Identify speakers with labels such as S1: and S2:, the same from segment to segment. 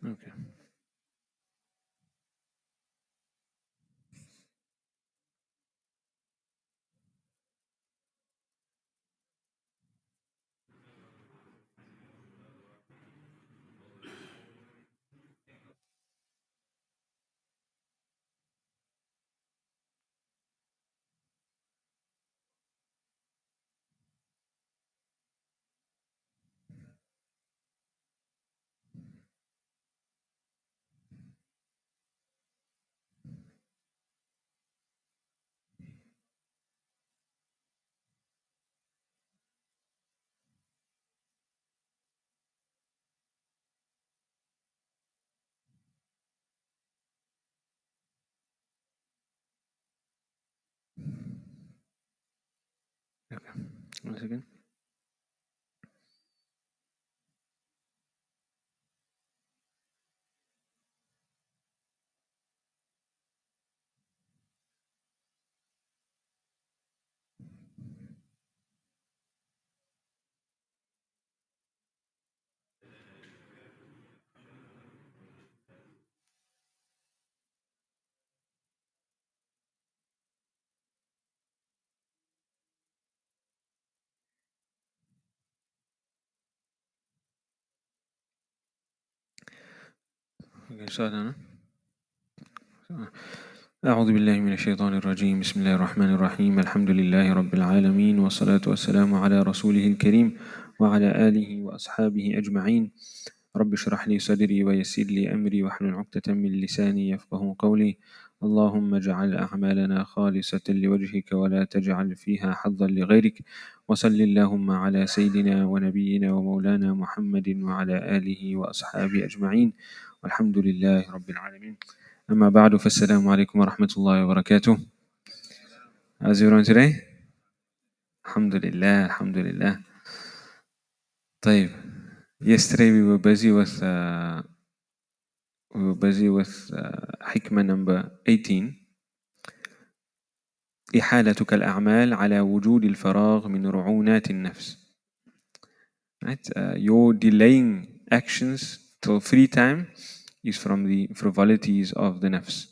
S1: Okay. Okay. Once again. Okay, so then. أعوذ بالله من الشيطان الرجيم. بسم الله الرحمن الرحيم. الحمد لله رب العالمين، والصلاة والسلام على رسوله الكريم وعلى آله وأصحابه أجمعين. رب اشرح لي صدري ويسر لي أمري واحلل عقدة من لساني يفقه قولي. اللهم اجعل أعمالنا خالصة لوجهك ولا تجعل فيها حظا لغيرك، وصل اللهم على سيدنا ونبينا ومولانا محمد وعلى آله وأصحابه أجمعين، والحمد لله رب العالمين. أما بعد، فالسلام عليكم ورحمة الله وبركاته. How's everyone today? Alhamdulillah, alhamdulillah. طيب. Yesterday we were busy with حكمة number 18. إحالتك الأعمال على وجود الفراغ من رعونات النفس. Right? Your delaying actions till free time is from the frivolities of the nafs.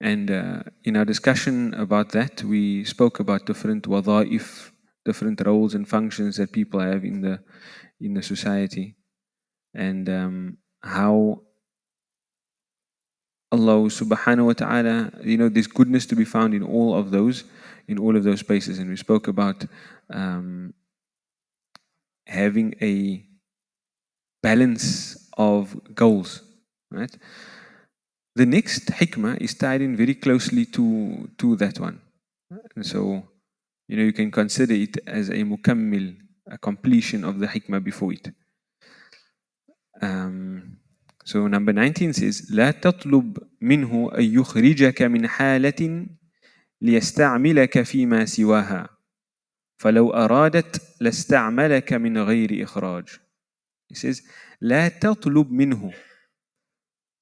S1: And in our discussion about that, we spoke about different wadha'if, different roles and functions that people have in the society, and how Allah subhanahu wa ta'ala, there's goodness to be found in all of those spaces. And we spoke about having a balance of goals, right? The next hikmah is tied in very closely to that one. And so, you can consider it as a mukammil, a completion of the hikmah before it. So number 19 says, لا تطلب منه أن يخرجك من حالة ليستعملك فيما سواها فلو أرادت لاستعملك من غير إخراج. He says, لا تطلب منه.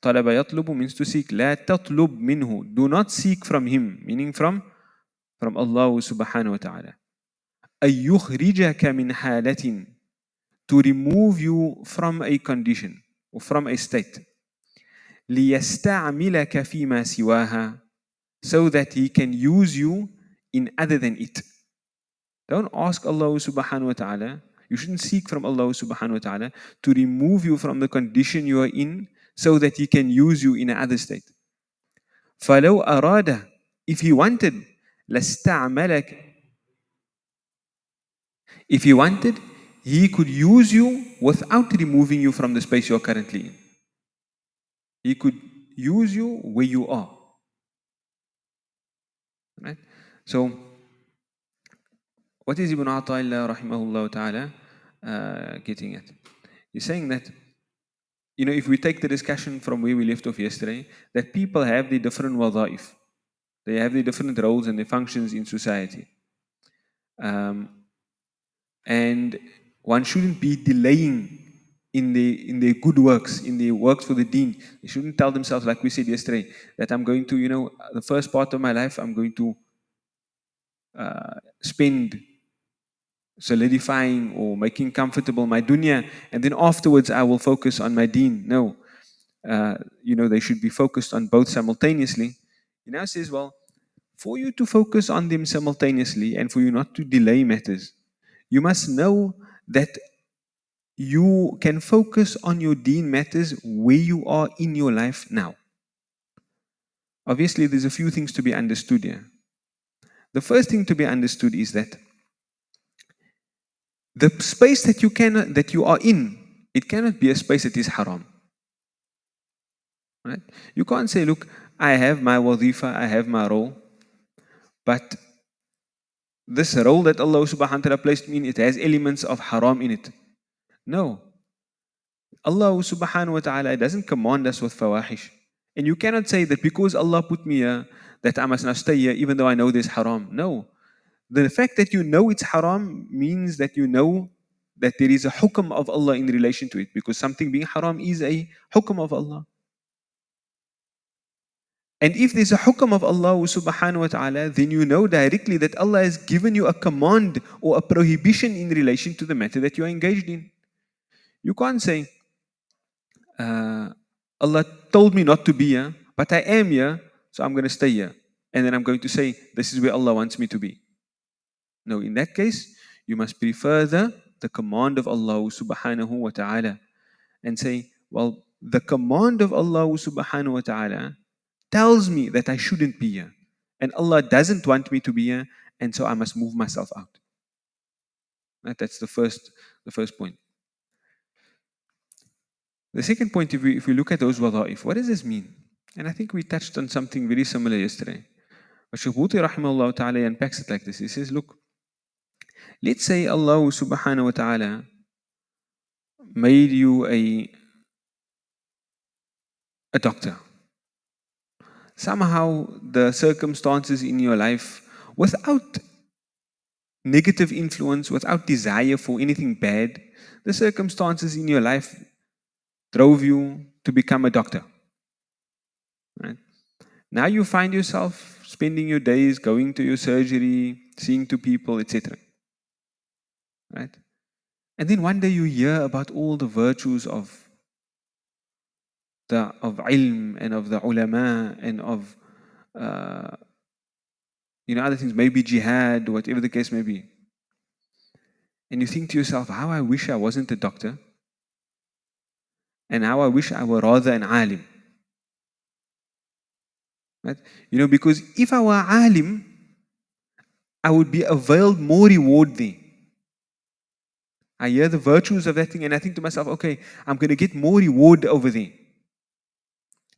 S1: طلب يطلب means to seek. لا تطلب منه. Do not seek from him, meaning from Allah subhanahu wa ta'ala. أن يخرجك من حالة, to remove you from a condition or from a state. ليستعملك فيما سواها, so that he can use you in other than it. Don't ask Allah subhanahu wa ta'ala, you shouldn't seek from Allah subhanahu wa ta'ala to remove you from the condition you are in so that he can use you in another state. فَلَوْ أَرَادَ, if he wanted, لَاسْتَعْمَلَكَ, if he wanted, he could use you without removing you from the space you're currently in. He could use you where you are. Right? So, what is Ibn Ata'illah rahimahullah ta'ala getting at? He's saying that, if we take the discussion from where we left off yesterday, that people have their different wadha'if. They have their different roles and their functions in society. And one shouldn't be delaying in their good works, in their works for the deen. They shouldn't tell themselves, like we said yesterday, that I'm going to, the first part of my life, I'm going to spend solidifying or making comfortable my dunya, and then afterwards I will focus on my deen. No, they should be focused on both simultaneously. He now says, well, for you to focus on them simultaneously and for you not to delay matters, you must know that you can focus on your deen matters where you are in your life now. Obviously, there's a few things to be understood here. The first thing to be understood is that the space that you are in, it cannot be a space that is haram. Right? You can't say, look, I have my wadhifa, I have my role, but this role that Allah subhanahu wa ta'ala placed me in, it has elements of haram in it. No. Allah subhanahu wa ta'ala doesn't command us with fawahish. And you cannot say that because Allah put me here, that I must now stay here even though I know there's haram. No. The fact that you know it's haram means that you know that there is a hukm of Allah in relation to it, because something being haram is a hukm of Allah. And if there's a hukm of Allah subhanahu wa ta'ala, then you know directly that Allah has given you a command or a prohibition in relation to the matter that you are engaged in. You can't say, Allah told me not to be here, but I am here, so I'm going to stay here. And then I'm going to say, this is where Allah wants me to be. No, in that case, you must prefer the command of Allah subhanahu wa ta'ala and say, well, the command of Allah subhanahu wa ta'ala tells me that I shouldn't be here. And Allah doesn't want me to be here, and so I must move myself out. Right? That's the first point. The second point, if we look at those wada'if, what does this mean? And I think we touched on something very similar yesterday. But Shaykh Bhuti rahimahullah ta'ala unpacks it like this. He says, look, let's say Allah subhanahu wa ta'ala made you a doctor. Somehow the circumstances in your life, without negative influence, without desire for anything bad, the circumstances in your life drove you to become a doctor. Right? Now you find yourself spending your days going to your surgery, seeing to people, etc. Right? And then one day you hear about all the virtues of ilm and of the ulama and of other things, maybe jihad, whatever the case may be. And you think to yourself, how I wish I wasn't a doctor, and how I wish I were rather an alim. Right? Because if I were alim, I would be availed more reward there. I hear the virtues of that thing and I think to myself, okay, I'm going to get more reward over there.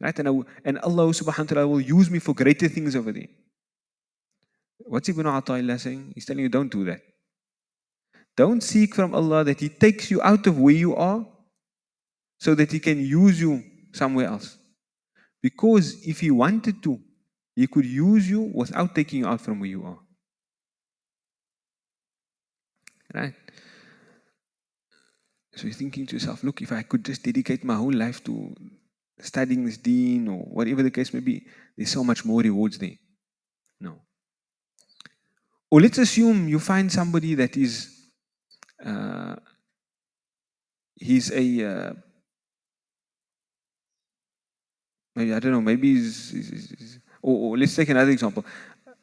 S1: Right? And Allah subhanahu wa ta'ala will use me for greater things over there. What's Ibn Ata'illah saying? He's telling you, don't do that. Don't seek from Allah that He takes you out of where you are so that He can use you somewhere else. Because if He wanted to, He could use you without taking you out from where you are. Right? So you're thinking to yourself, look, if I could just dedicate my whole life to studying this deen or whatever the case may be, there's so much more rewards there. No. Or let's assume you find somebody that is, he's a, maybe, I don't know, maybe he's or let's take another example.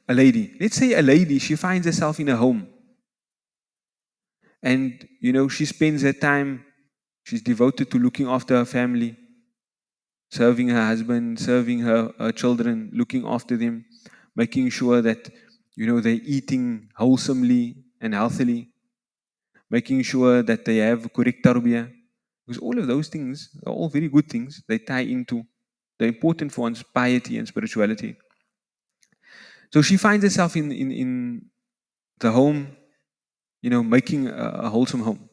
S1: A lady. Let's say a lady, she finds herself in a home. And, she spends her time, she's devoted to looking after her family, serving her husband, serving her children, looking after them, making sure that, they're eating wholesomely and healthily, making sure that they have correct tarbiyah. Because all of those things are all very good things. They tie into the important for one's piety and spirituality. So she finds herself in the home, making a wholesome home.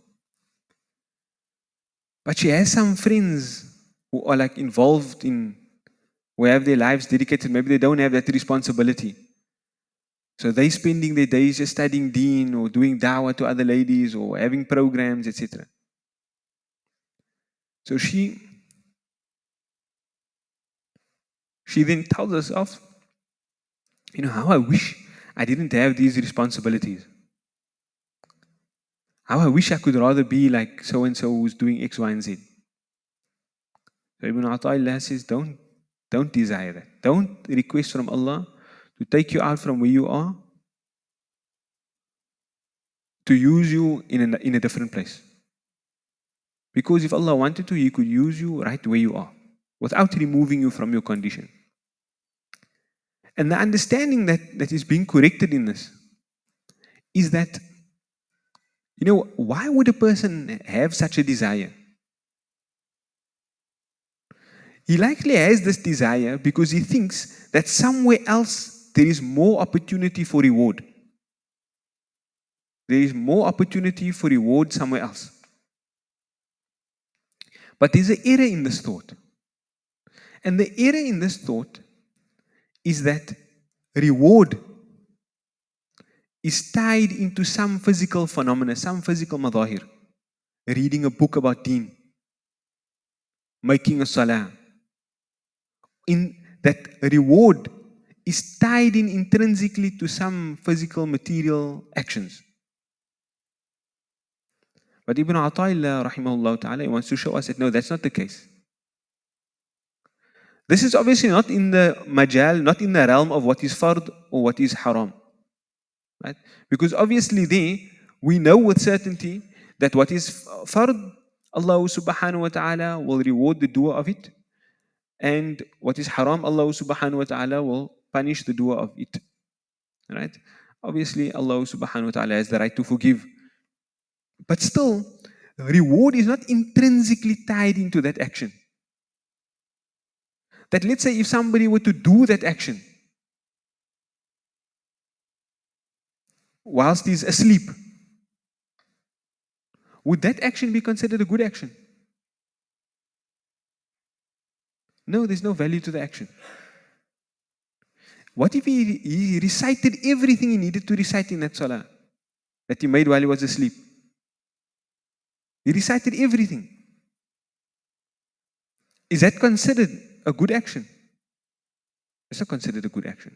S1: But she has some friends who are like involved who have their lives dedicated. Maybe they don't have that responsibility. So they're spending their days just studying deen or doing da'wah to other ladies or having programs, etc. So she then tells herself, how I wish I didn't have these responsibilities. How I wish I could rather be like so and so who's doing X, Y, and Z. So Ibn Ata'illah says, don't desire that. Don't request from Allah to take you out from where you are to use you in a different place. Because if Allah wanted to, He could use you right where you are without removing you from your condition. And the understanding that is being corrected in this is that, why would a person have such a desire? He likely has this desire because he thinks that somewhere else there is more opportunity for reward. There is more opportunity for reward somewhere else. But there's an error in this thought. And the error in this thought is that reward is tied into some physical phenomena, some physical madahir. Reading a book about deen, making a salah. In that reward is tied in intrinsically to some physical material actions. But Ibn Ata'illah rahimahullah ta'ala wants to show us that no, that's not the case. This is obviously not in the majal, not in the realm of what is fard or what is haram. Right? Because obviously there, we know with certainty that what is fard, Allah subhanahu wa ta'ala will reward the doer of it. And what is haram, Allah subhanahu wa ta'ala will punish the doer of it. Right? Obviously, Allah subhanahu wa ta'ala has the right to forgive. But still, reward is not intrinsically tied into that action. That let's say if somebody were to do that action whilst he's asleep, would that action be considered a good action? No, there's no value to the action. What if he recited everything he needed to recite in that salah that he made while he was asleep? He recited everything. Is that considered a good action? It's not considered a good action.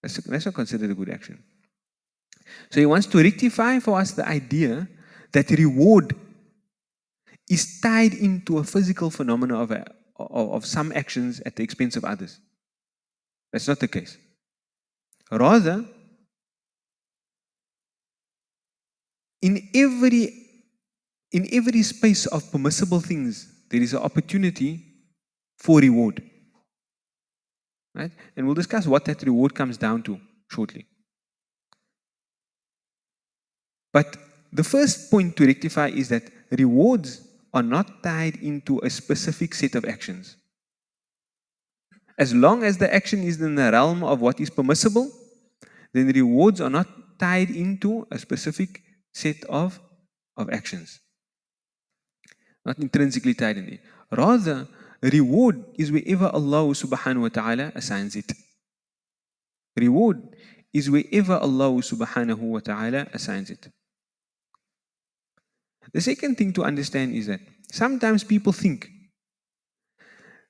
S1: That's not considered a good action. So he wants to rectify for us the idea that reward is tied into a physical phenomena of some actions at the expense of others. That's not the case. Rather, in every space of permissible things, there is an opportunity for reward. Right? And we'll discuss what that reward comes down to shortly. But the first point to rectify is that rewards are not tied into a specific set of actions. As long as the action is in the realm of what is permissible, then rewards are not tied into a specific set of actions. Not intrinsically tied in it. Rather, reward is wherever Allah subhanahu wa ta'ala assigns it. Reward is wherever Allah subhanahu wa ta'ala assigns it. The second thing to understand is that sometimes people think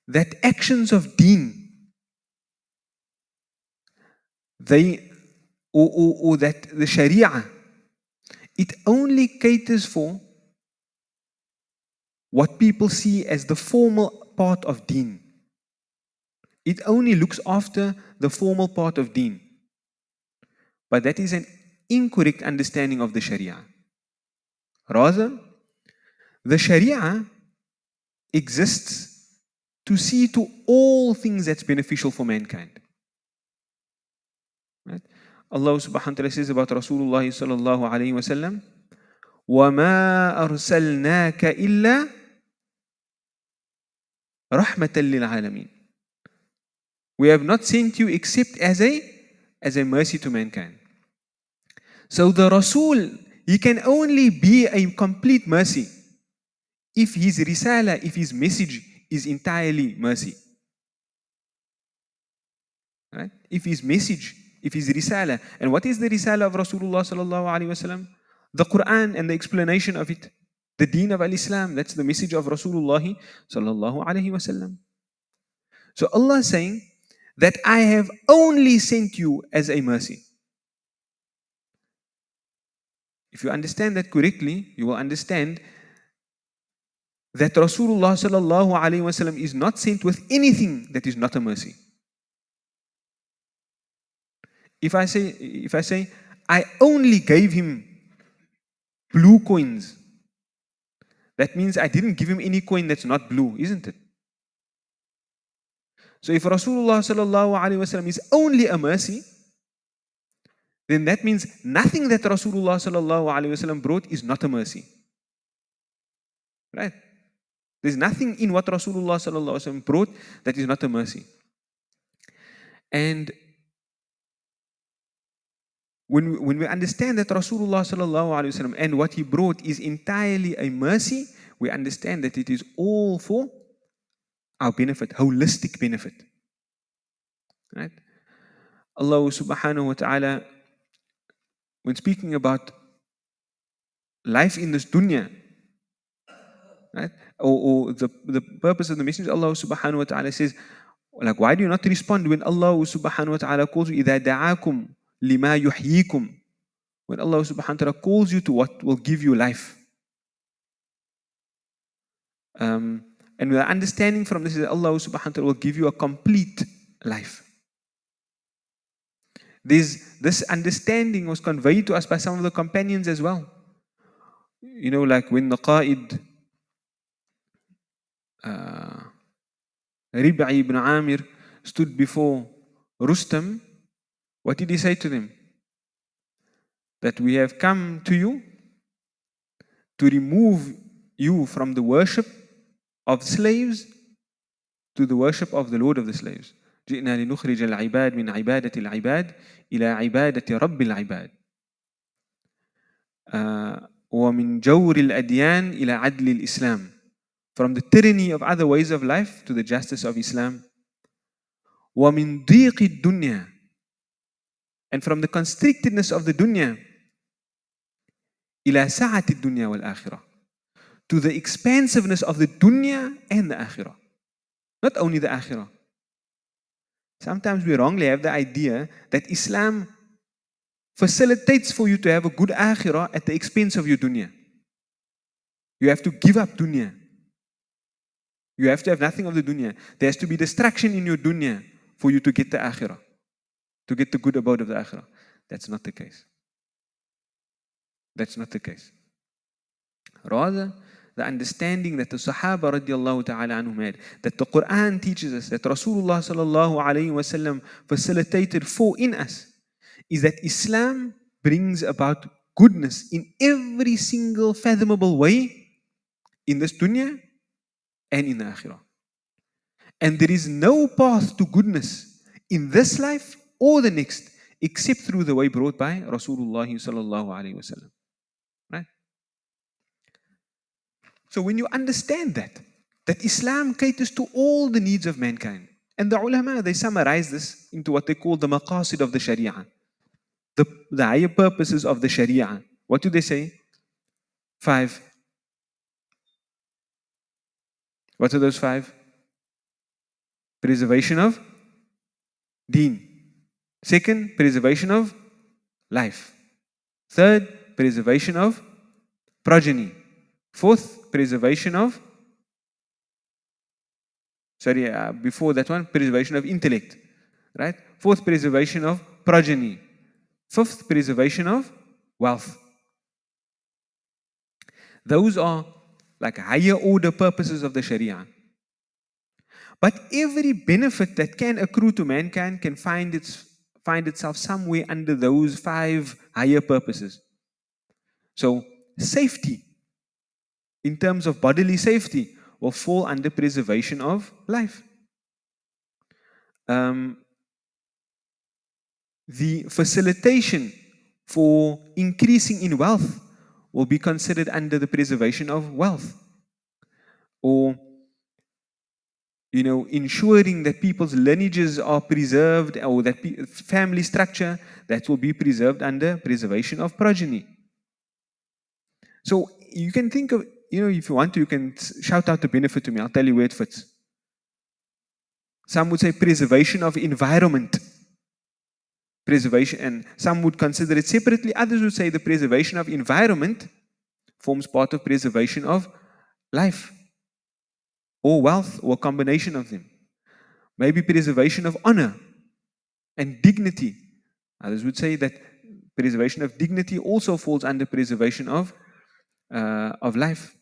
S1: that actions of deen, or that the sharia, it only caters for what people see as the formal part of deen. It only looks after the formal part of deen. But that is an incorrect understanding of the sharia. Rather, the sharia exists to see to all things that's beneficial for mankind. Right? Allah subhanahu wa ta'ala says about Rasulullah sallallahu alayhi wa sallam, وَمَا أَرْسَلْنَاكَ إِلَّا رَحْمَةً لِلْعَالَمِينَ. We have not sent you except as a mercy to mankind. So the Rasul, he can only be a complete mercy if his risala, if his message is entirely mercy. Right? If his message, if his risala, and what is the risala of Rasulullah sallallahu alaihi wasallam? The Quran and the explanation of it. The deen of al-Islam, that's the message of Rasulullah sallallahu alaihi wasallam. So Allah is saying that I have only sent you as a mercy. If you understand that correctly, you will understand that Rasulullah sallallahu alaihi wasallam is not sent with anything that is not a mercy. If I say, I only gave him blue coins, that means I didn't give him any coin that's not blue, isn't it? So if Rasulullah sallallahu alaihi wasallam is only a mercy, then that means nothing that Rasulullah sallallahu alaihi wasallam brought is not a mercy. Right? There's nothing in what Rasulullah sallallahu alaihi wasallam brought that is not a mercy. And when we understand that Rasulullah sallallahu alaihi wasallam and what he brought is entirely a mercy, we understand that it is all for our benefit, holistic benefit. Right? Allah subhanahu wa ta'ala, when speaking about life in this dunya, right? Or the purpose of the message, Allah subhanahu wa ta'ala says, like, why do you not respond when Allah subhanahu wa ta'ala calls you, إِذَا دَعَاكُمْ لِمَا يُحْيِيكُمْ, when Allah subhanahu wa ta'ala calls you to what will give you life. And we are understanding from this that Allah subhanahu wa ta'ala will give you a complete life. This understanding was conveyed to us by some of the companions as well. You know, like when the Qa'id Rib'i ibn Amir stood before Rustam, what did he say to them? That we have come to you to remove you from the worship of slaves to the worship of the Lord of the slaves. جئنا لنخرج العباد من عبادة العباد إلى عبادة رب العباد ومن جور الأديان إلى عدل الإسلام. From the tyranny of other ways of life to the justice of Islam. وَمِن ضِيقِ الدُّنْيَا, and from the constrictedness of the dunya إِلَى سَعَةِ الدُّنْيَا وَالْآخِرَةِ, to the expansiveness of the dunya and the akhirah. Not only the akhirah. Sometimes we wrongly have the idea that Islam facilitates for you to have a good akhirah at the expense of your dunya. You have to give up dunya. You have to have nothing of the dunya. There has to be distraction in your dunya for you to get the akhirah, to get the good abode of the akhirah. That's not the case. That's not the case. Rather, the understanding that the Sahaba radiallahu ta'ala anhum had, that the Quran teaches us, that Rasulullah sallallahu alayhi wa sallam facilitated in us, is that Islam brings about goodness in every single fathomable way in this dunya and in the akhirah. And there is no path to goodness in this life or the next except through the way brought by Rasulullah sallallahu alayhi wa sallam. Right? So when you understand that Islam caters to all the needs of mankind, and the ulama, they summarize this into what they call the maqasid of the sharia, the higher purposes of the sharia. What do they say? 5. What are those 5? Preservation of deen. 2nd, preservation of life. 3rd, preservation of progeny. 4th, preservation of, before that one, preservation of intellect. Right? 4th, preservation of progeny. 5th, preservation of wealth. Those are like higher order purposes of the Sharia. But every benefit that can accrue to mankind can find itself somewhere under those 5 higher purposes. So safety, in terms of bodily safety, will fall under preservation of life. The facilitation for increasing in wealth will be considered under the preservation of wealth. Or, ensuring that people's lineages are preserved, or that family structure, that will be preserved under preservation of progeny. So you can think of, if you want to, you can shout out the benefit to me. I'll tell you where it fits. Some would say preservation of environment. preservation, and some would consider it separately. Others would say the preservation of environment forms part of preservation of life, or wealth, or a combination of them. Maybe preservation of honor and dignity. Others would say that preservation of dignity also falls under preservation of life.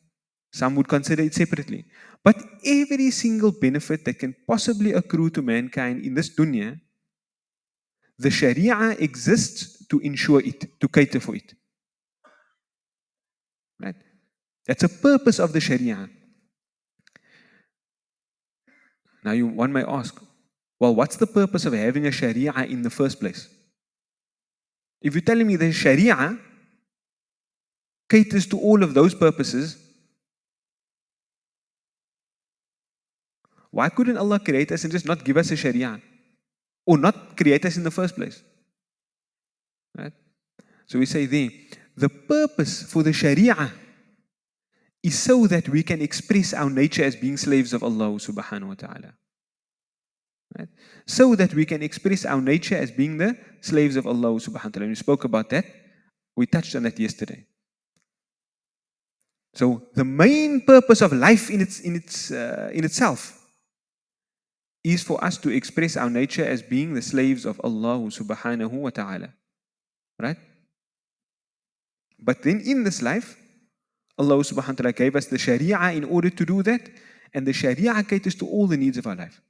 S1: Some would consider it separately. But every single benefit that can possibly accrue to mankind in this dunya, the Sharia exists to ensure it, to cater for it. Right? That's a purpose of the Sharia. Now one may ask, well, what's the purpose of having a Sharia in the first place? If you're telling me the Sharia caters to all of those purposes, why couldn't Allah create us and just not give us a Sharia? Or not create us in the first place? Right? So we say there, the purpose for the Sharia is so that we can express our nature as being slaves of Allah subhanahu wa ta'ala. Right? So that we can express our nature as being the slaves of Allah subhanahu wa ta'ala. We spoke about that. We touched on that yesterday. So the main purpose of life in itself is for us to express our nature as being the slaves of Allah subhanahu wa ta'ala. Right? But then in this life, Allah subhanahu wa ta'ala gave us the Sharia in order to do that, and the Sharia caters to all the needs of our life.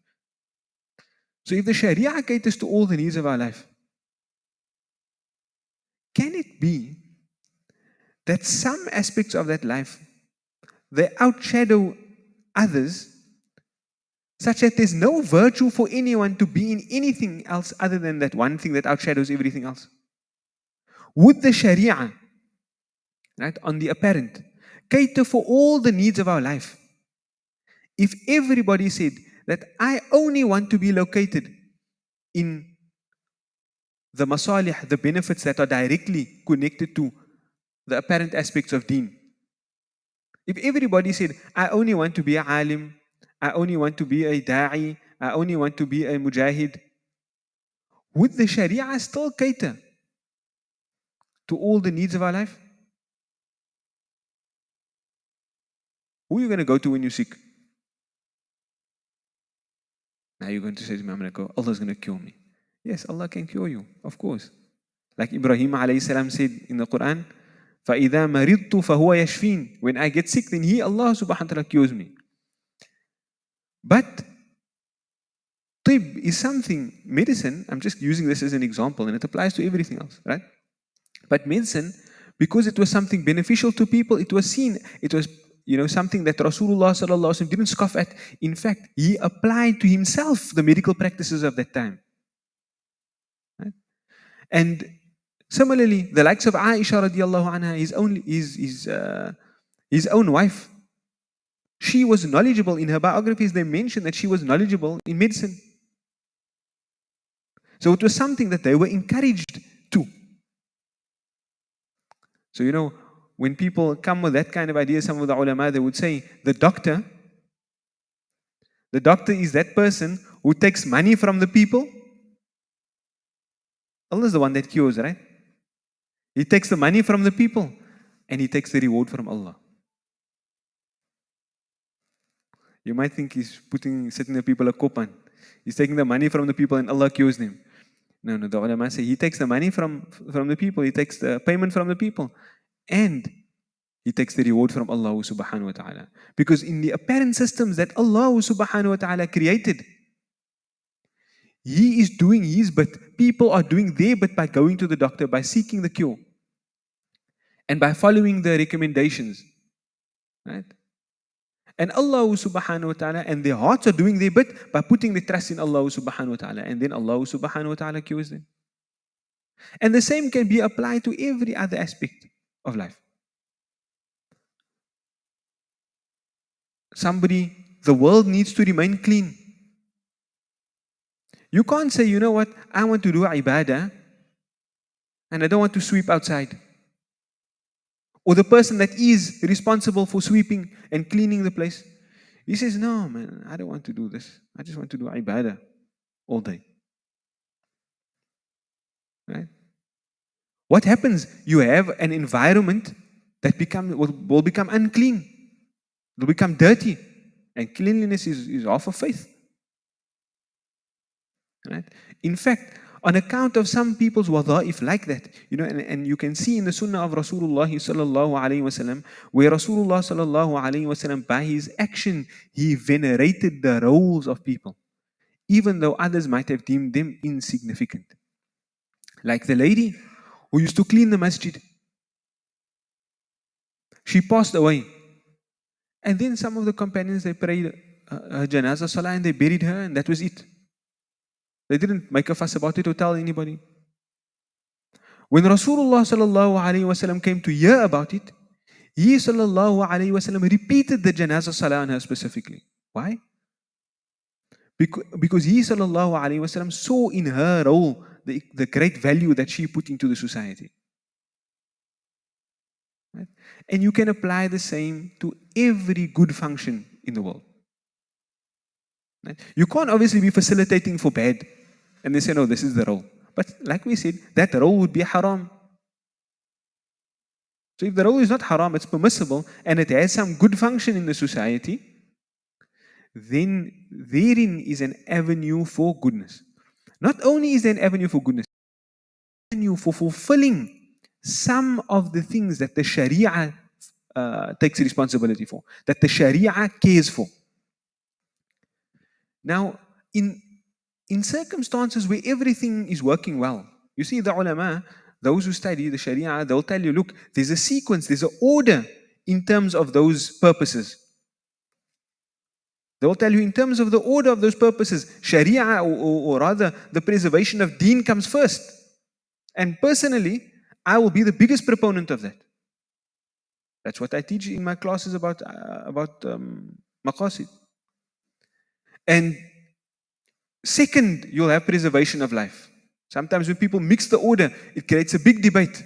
S1: So if the Sharia caters to all the needs of our life, can it be that some aspects of that life, they outshadow others, such that there's no virtue for anyone to be in anything else other than that one thing that outshadows everything else? Would the Sharia, right, on the apparent, cater for all the needs of our life if everybody said that I only want to be located in the masalih, the benefits that are directly connected to the apparent aspects of deen? If everybody said, I only want to be a alim, I only want to be a da'i, I only want to be a mujahid, would the Sharia still cater to all the needs of our life? Who are you going to go to when you're sick? Now you're going to say to me, I'm going to go, Allah's going to cure me. Yes, Allah can cure you, of course. Like Ibrahim alayhi salam said in the Quran, فَإِذَا مَرِضْتُ فَهُوَ يَشْفِينَ. When I get sick, then He, Allah subhanahu wa ta'ala, cures me. But tib is something, medicine, I'm just using this as an example, and it applies to everything else, right? But medicine, because it was something beneficial to people, it was seen, it was something that Rasulullah sallallahu alaihi wasallam didn't scoff at. In fact, he applied to himself the medical practices of that time. Right? And similarly, the likes of Aisha radiallahu anha, his own wife, she was knowledgeable. In her biographies, they mention that she was knowledgeable in medicine. So it was something that they were encouraged to. So, when people come with that kind of idea, some of the ulama, they would say, the doctor is that person who takes money from the people. Allah is the one that cures, right? He takes the money from the people and he takes the reward from Allah. You might think he's setting the people a kopan. He's taking the money from the people and Allah cures them. No, the ulama say he takes the money from the people, he takes the payment from the people, and he takes the reward from Allah subhanahu wa ta'ala. Because in the apparent systems that Allah subhanahu wa ta'ala created, He is doing His bit. People are doing their bit by going to the doctor, by seeking the cure, and by following the recommendations. Right? And Allah subhanahu wa ta'ala, and their hearts are doing their bit by putting their trust in Allah subhanahu wa ta'ala, and then Allah subhanahu wa ta'ala cures them. And the same can be applied to every other aspect of life. The world needs to remain clean. You can't say, you know what, I want to do ibadah and I don't want to sweep outside. Or the person that is responsible for sweeping and cleaning the place, he says, no man, I don't want to do this. I just want to do ibadah all day. Right? What happens? You have an environment that will become unclean, will become dirty, and cleanliness is half of faith. Right? In fact, on account of some people's wadha'if like that, and you can see in the sunnah of Rasulullah sallallahu alaihi wasallam, where Rasulullah sallallahu alaihi wasallam, by his action, he venerated the roles of people, even though others might have deemed them insignificant. Like the lady who used to clean the masjid. She passed away. And then some of the companions, they prayed her janazah salah and they buried her, and that was it. They didn't make a fuss about it or tell anybody. When Rasulullah sallallahu alaihi wasallam came to hear about it, he sallallahu alaihi wasallam repeated the janazah salah on her specifically. Why? Because he sallallahu alaihi wasallam saw in her role the great value that she put into the society. Right? And you can apply the same to every good function in the world. Right? You can't obviously be facilitating for bad and they say, no, this is the role. But like we said, that role would be haram. So if the role is not haram, it's permissible, and it has some good function in the society, then therein is an avenue for goodness. Not only is there an avenue for goodness, an avenue for fulfilling some of the things that the Sharia takes responsibility for, that the Sharia cares for. Now, in circumstances where everything is working well, you see the ulama, those who study the Sharia, they'll tell you, look, there's a sequence, there's an order in terms of those purposes. They'll tell you in terms of the order of those purposes, Sharia or rather the preservation of deen comes first. And personally, I will be the biggest proponent of that. That's what I teach in my classes about maqasid. And second, you'll have preservation of life. Sometimes when people mix the order, it creates a big debate.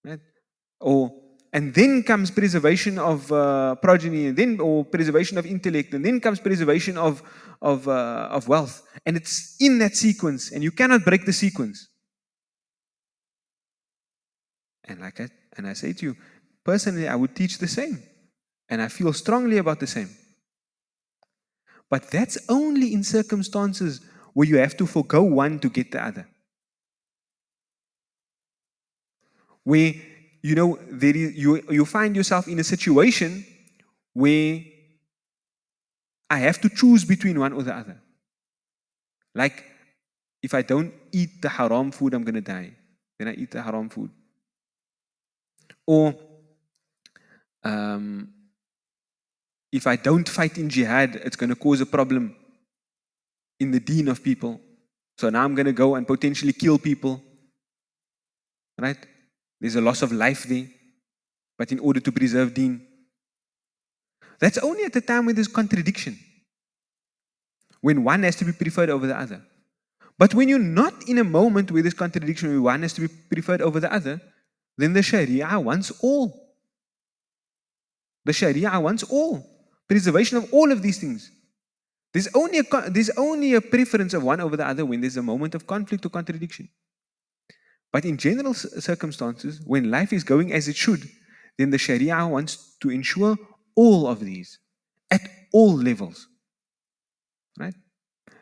S1: Right? And then comes preservation of progeny, or preservation of intellect, and then comes preservation of wealth. And it's in that sequence, and you cannot break the sequence. And I say to you, personally, I would teach the same. And I feel strongly about the same. But that's only in circumstances where you have to forgo one to get the other. Where, you find yourself in a situation where I have to choose between one or the other. Like, if I don't eat the haram food, I'm going to die. Then I eat the haram food. Or, if I don't fight in jihad, it's going to cause a problem in the deen of people. So now I'm going to go and potentially kill people. Right? There's a loss of life there. But in order to preserve deen. That's only at the time when there's contradiction. When one has to be preferred over the other. But when you're not in a moment where there's contradiction, where one has to be preferred over the other, then the Sharia wants all. The Sharia wants all. Preservation of all of these things. There's only a preference of one over the other when there's a moment of conflict or contradiction. But in general circumstances, when life is going as it should, then the Sharia wants to ensure all of these at all levels. Right?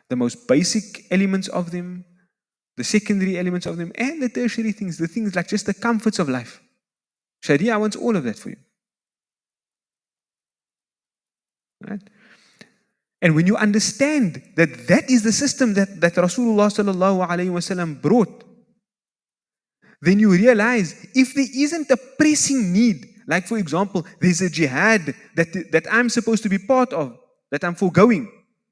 S1: The most basic elements of them, the secondary elements of them, and the tertiary things, the things like just the comforts of life. Sharia wants all of that for you. Right? And when you understand that that is the system that Rasulullah sallallahu alaihi wasallam brought, then you realize if there isn't a pressing need, like for example, there's a jihad that I'm supposed to be part of, that I'm foregoing,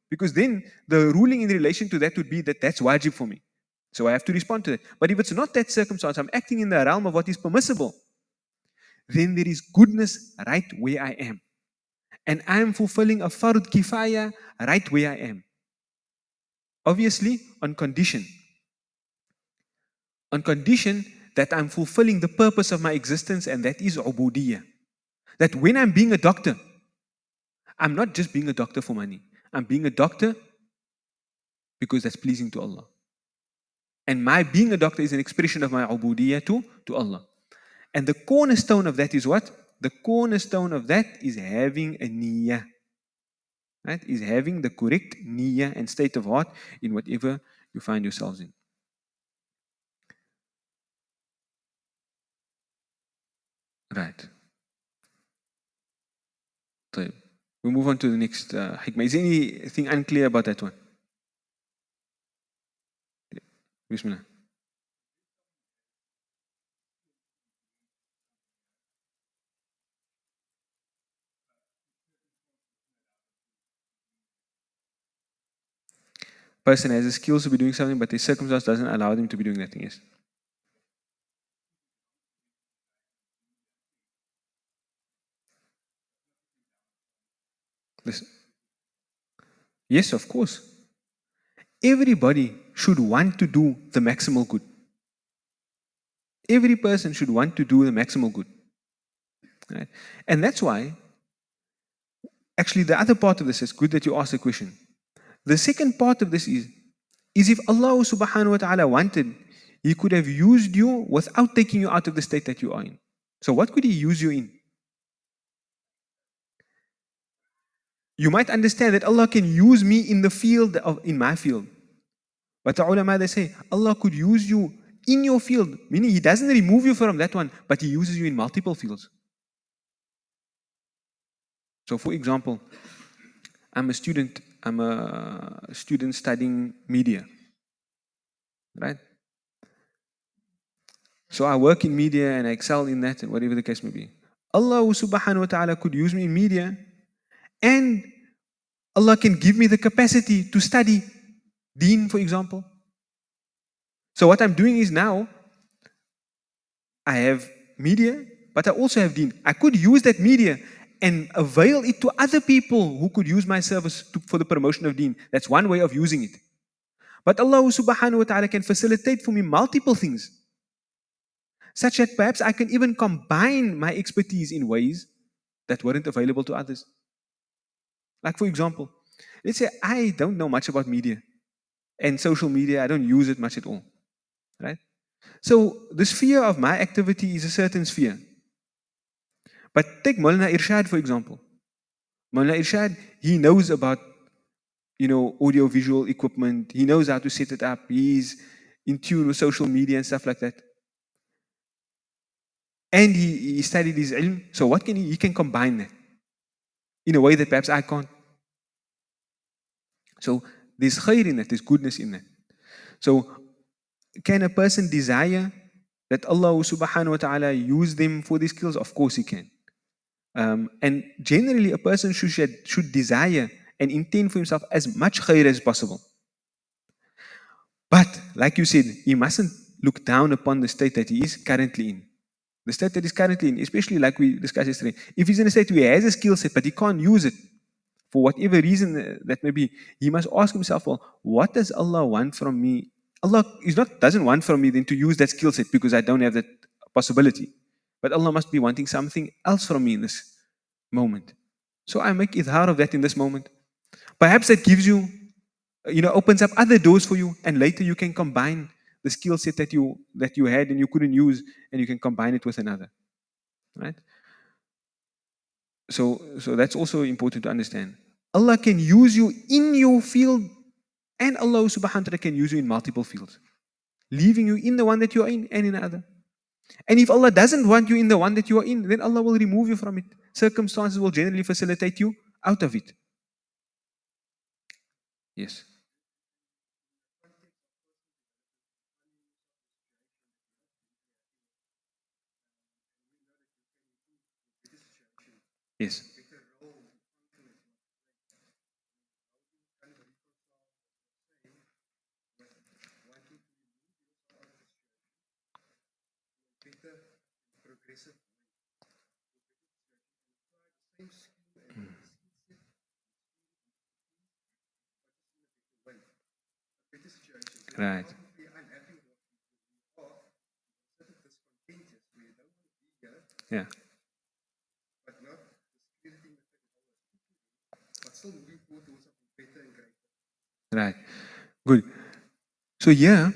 S1: because then the ruling in relation to that would be that that's wajib for me. So I have to respond to that. But if it's not that circumstance, I'm acting in the realm of what is permissible, then there is goodness right where I am. And I am fulfilling a fard kifaya right where I am. Obviously, on condition. On condition that I'm fulfilling the purpose of my existence, and that is ubudiyya. That when I'm being a doctor, I'm not just being a doctor for money. I'm being a doctor because that's pleasing to Allah. And my being a doctor is an expression of my ubudiyya to Allah. And the cornerstone of that is what? The cornerstone of that is having a niyyah. Right? Is having the correct niyyah and state of heart in whatever you find yourselves in. Right. طيب. We move on to the next hikmah. Is anything unclear about that one? Bismillah. Person has the skills to be doing something, but the circumstance doesn't allow them to be doing that thing. Yes. Listen. Yes, of course. Everybody should want to do the maximal good. Every person should want to do the maximal good. Right? And that's why, actually, the other part of this is good that you asked the question. The second part of this is if Allah subhanahu wa ta'ala wanted, He could have used you without taking you out of the state that you are in. So what could He use you in? You might understand that Allah can use me in the field in my field. But the ulama, they say, Allah could use you in your field, meaning He doesn't remove you from that one, but He uses you in multiple fields. So for example, I'm a student studying media, right? So I work in media and I excel in that and whatever the case may be. Allah subhanahu wa ta'ala could use me in media, and Allah can give me the capacity to study deen, for example. So what I'm doing is now, I have media, but I also have deen. I could use that media and avail it to other people who could use my service for the promotion of deen. That's one way of using it. But Allah subhanahu wa ta'ala can facilitate for me multiple things, such that perhaps I can even combine my expertise in ways that weren't available to others. Like for example, let's say I don't know much about media and social media, I don't use it much at all, right? So the sphere of my activity is a certain sphere. But take Maulana Irshad, for example. Maulana Irshad, he knows about, audio-visual equipment. He knows how to set it up. He's in tune with social media and stuff like that. And he studied his ilm. So what can he can combine that in a way that perhaps I can't. So there's khair in that, there's goodness in that. So can a person desire that Allah subhanahu wa ta'ala use them for these skills? Of course he can. And generally a person should desire and intend for himself as much khair as possible. But like you said, he mustn't look down upon the state that he is currently in. The state that he's currently in, especially like we discussed yesterday, if he's in a state where he has a skill set but he can't use it for whatever reason that may be, he must ask himself, well, what does Allah want from me? Allah doesn't want from me then to use that skill set because I don't have that possibility. But Allah must be wanting something else from me in this moment. So I make idhar of that in this moment. Perhaps that gives you, opens up other doors for you, and later you can combine the skill set that you had and you couldn't use, and you can combine it with another. Right? So that's also important to understand. Allah can use you in your field, and Allah subhanahu wa ta'ala can use you in multiple fields, leaving you in the one that you are in and in another. And if Allah doesn't want you in the one that you are in, then Allah will remove you from it. Circumstances will generally facilitate you out of it. Yes. Yes. Right. Yeah. Right. Good. So yeah,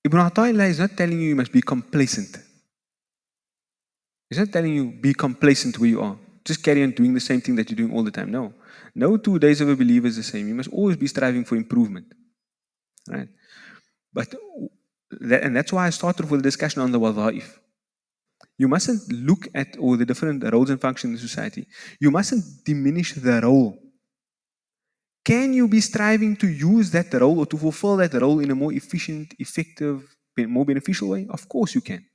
S1: Ibn Ata'illah is not telling you must be complacent. He's not telling you be complacent where you are. Just carry on doing the same thing that you're doing all the time. No. No 2 days of a believer is the same. You must always be striving for improvement. Right? But and that's why I started with a discussion on the wadha'if. You mustn't look at all the different roles and functions in society. You mustn't diminish the role. Can you be striving to use that role or to fulfill that role in a more efficient, effective, more beneficial way? Of course you can.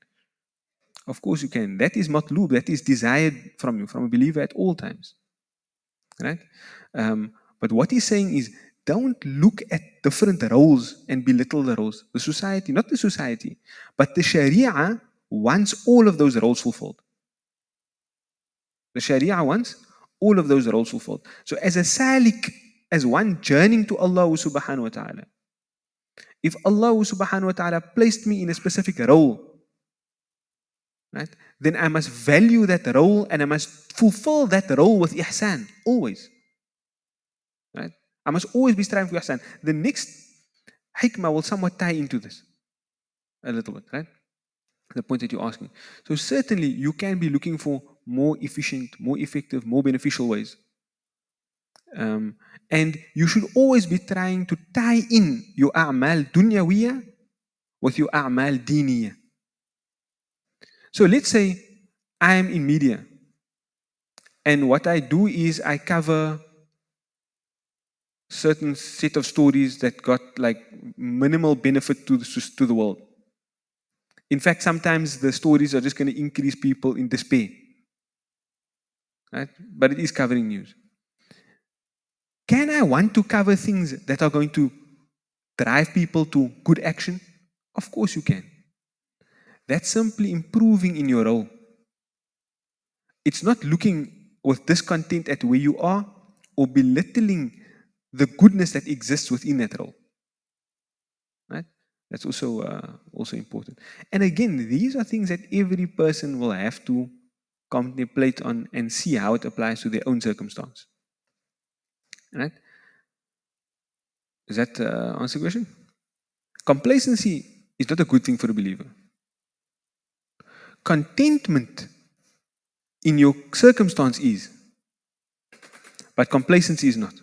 S1: Of course you can. That is matloob, that is desired from you, from a believer at all times. Right? But what he's saying is, don't look at different roles and belittle the roles. The society, not the society, but the Sharia wants all of those roles fulfilled. The Sharia wants all of those roles fulfilled. So as a salik, as one journeying to Allah subhanahu wa ta'ala, if Allah subhanahu wa ta'ala placed me in a specific role, right, then I must value that role and I must fulfill that role with ihsan, always. Right? I must always be striving for ihsan. The next hikmah will somewhat tie into this a little bit, right? The point that you're asking. So certainly you can be looking for more efficient, more effective, more beneficial ways. And you should always be trying to tie in your a'mal dunyawiyya with your a'mal diniyya. So let's say I am in media, and what I do is I cover certain set of stories that got like minimal benefit to the world. In fact, sometimes the stories are just going to increase people in despair. Right? But it is covering news. Can I want to cover things that are going to drive people to good action? Of course you can. That's simply improving in your role. It's not looking with discontent at where you are or belittling the goodness that exists within that role. Right? That's also important. And again, these are things that every person will have to contemplate on and see how it applies to their own circumstance. Right? Does that answer the question? Complacency is not a good thing for a believer. Contentment in your circumstance is, but complacency is not.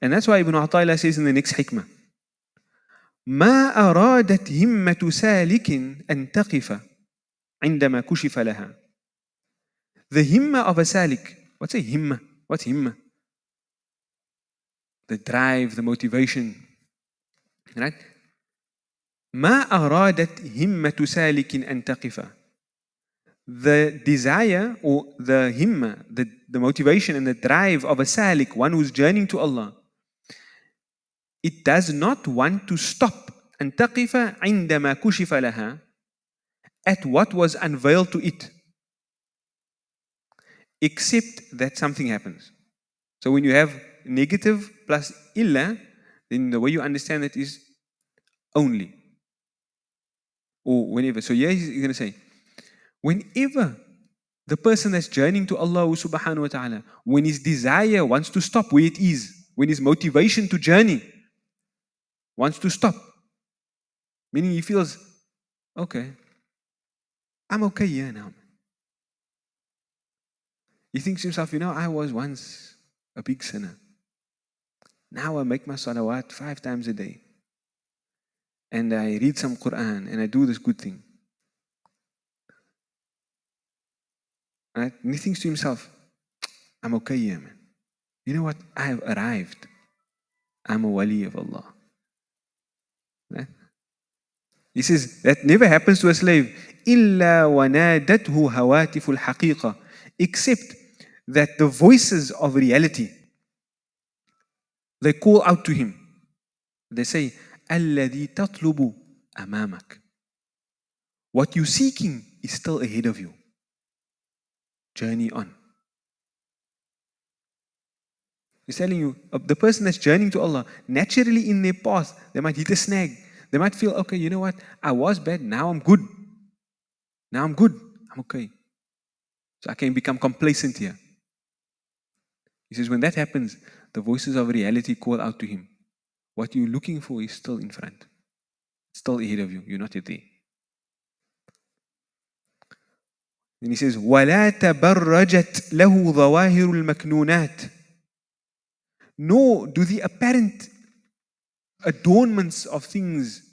S1: And that's why Ibn Ata'illah says in the next hikmah, ما أرادت همة سالك أن تقف عندما كشف لها. The himma of a salik. What's a himma? What's himma? The drive, the motivation. Right? ما أرادت همة سالك أن تقف. The desire or the himma, the motivation and the drive of a salik, one who's journeying to Allah, it does not want to stop أن تقف عندما كشف لها at what was unveiled to it, except that something happens. So when you have negative plus illa, then the way you understand it is only. Or whenever. So here he's going to say, whenever the person that's journeying to Allah subhanahu wa ta'ala, when his desire wants to stop where it is, when his motivation to journey wants to stop, meaning he feels, okay, I'm okay here now. He thinks to himself, I was once a big sinner. Now I make my salawat 5 times a day. And I read some Quran and I do this good thing. Right? And he thinks to himself, I'm okay here, man. You know what? I have arrived. I'm a wali of Allah. Right? He says that never happens to a slave. إِلَّا وَنَادَتْهُ هَوَاتِفُ الْحَقِيقَةِ, except that the voices of reality, they call out to him. They say, الَّذِي تَطْلُبُ أَمَامَكَ. What you're seeking is still ahead of you. Journey on. He's telling you, the person that's journeying to Allah, naturally in their path, they might hit a snag. They might feel, okay, you know what? I was bad, now I'm good. Now I'm good. I'm okay. So I can become complacent here. He says, when that happens, the voices of reality call out to him. What you're looking for is still in front. Still ahead of you. You're not yet there. Then he says, وَلَا تَبَرَّجَتْ لَهُ ظَوَاهِرُ الْمَكْنُونَاتِ. Nor do the apparent adornments of things,